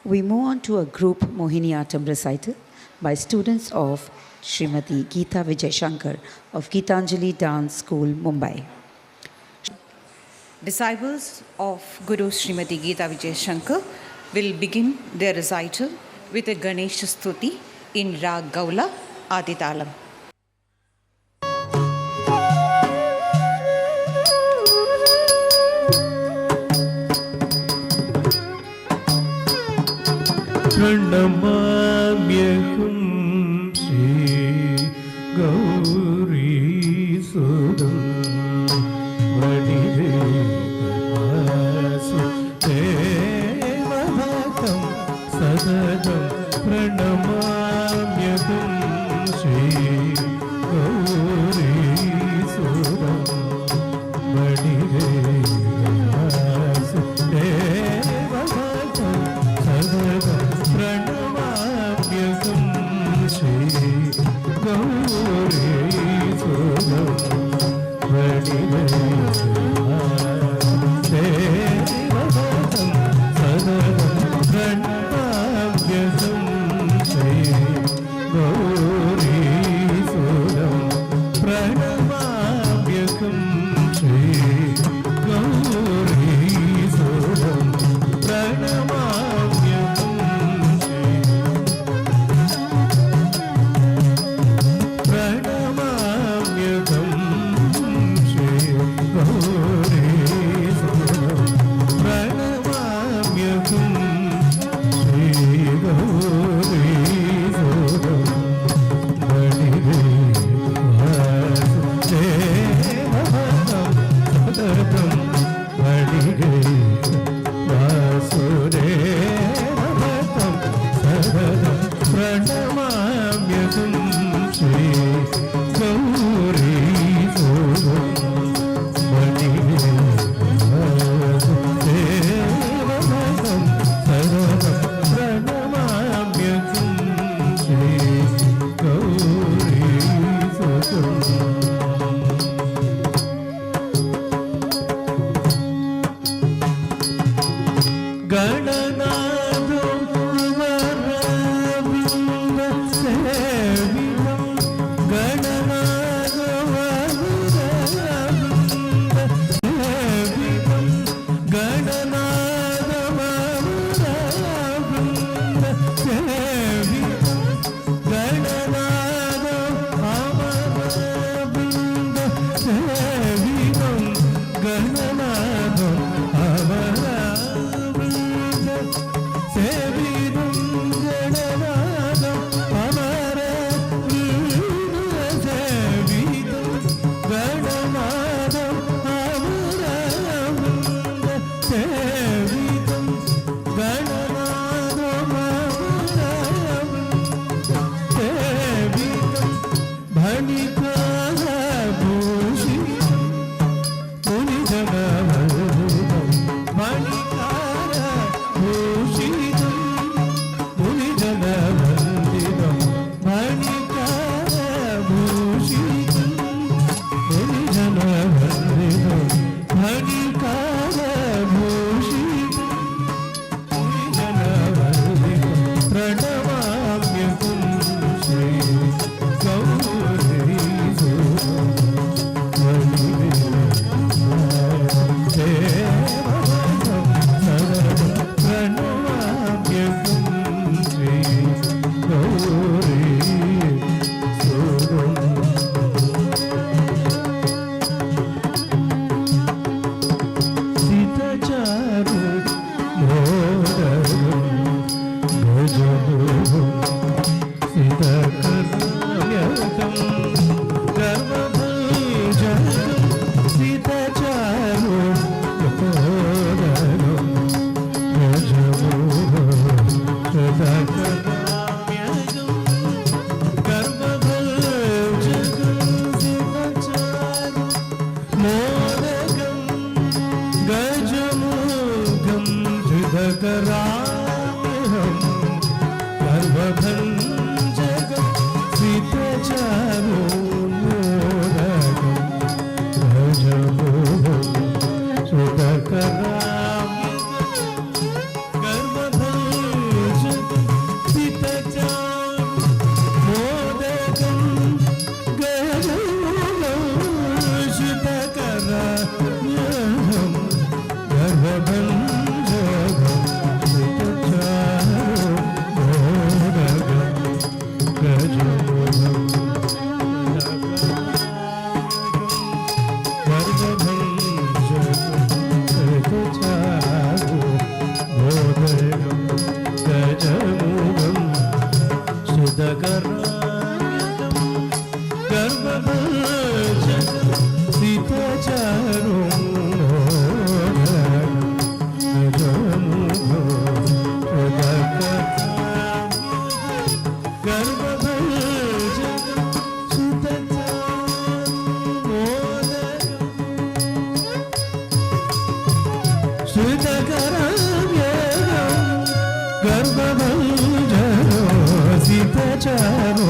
We move on to a group Mohiniyattam recital by students of Srimati Geeta Vijay Shankar of Geetanjali Dance School, Mumbai. Disciples of Guru Srimati Geeta Vijay Shankar will begin their recital with a Ganesha Stuti in Rag Gaula Aditalam. പ്രണമാമ്യഹം Shri ഗൗരീ സുദം വടിദേവസുദേവഭക്തം സതതം പ്രണമാമ്യഹം ശ്രീ ഗൗരീ സുദം വടിദേവസുദേവഭക്തം സതതം പ്രണമാമ്യഹം ശ്രീ ഗൗരീ സുദം വടിദേവസുദേവഭക്തം സതതം പ്രണമാമ്യഹം ശ്രീ ഗൗരീ സുദം പ്രണമാമ്യഹം ശ്രീ ഗൗരീ സുദം പ്രണമാമ്യഹം ശ്രീ പ്രണമാമ്യഹം ശ്രീ ഗൗരീ സുദം പ്രണമാമ്യഹം ശ്രീ ഗൗരീ സുദം വടിദേവസുദേവഭക്തം സതതം വടിദേവസുദേവഭക്തം സതതം പ്രണമാമ്യഹം ശ്രീ ഗൗരീ സുദം വടിദേവസുദേവഭക്തം സതതം പ്രണമാമ്യഹം ശ്രീ ഗൗരീ സുദം ഗണനാഥം വരവൃന്ദ സേവിതം ഗണനാഥം വരവൃന്ദ സേവിതം ഗണനാഥം വരവൃന്ദ സേവിതം ഗണനാഥം അമരവൃന്ദ സേവിതം ഗണനാഥം സേവിതം ഗണനാഥം അമരവൃന്ദ സേവിതം ഗണനാഥം അമരവൃന്ദ സേവിതം ഗണനാഥം അമരവൃന്ദ സേവിതം ഭണികാരഭൂഷിതം മുനിജനവരൂപം ഭണികാരഭൂഷിതം മുനിജനവന്ദിതം ഭണികാരഭൂഷിതം മുനിജനവന്ദിതം ഭണികാരഭൂഷിതം മുനിജനവന്ദിതം പ്രണമാമ്യഹം ശ്രീ ഗൗരീ സുദം വടിദേവസുദേവഭക്തം സതതം പ്രണമാമ്യഹം ശ്രീ ഗൗരീ സുദം സിതചാരു മോദകം ഗജമുഖം സിതകർമ്യകം ഗർവഭഞ്ജകം സിതചാരു മോദകം ഗജമുഖം സിതകർമ്യകം ഗർവഭഞ്ജകം സിതചാരു മോദകം ഗജമുഖം ഹൃദകരാമ്യഹം ഗർവഭഞ്ജകം सर्वभञ्जनो सितचारो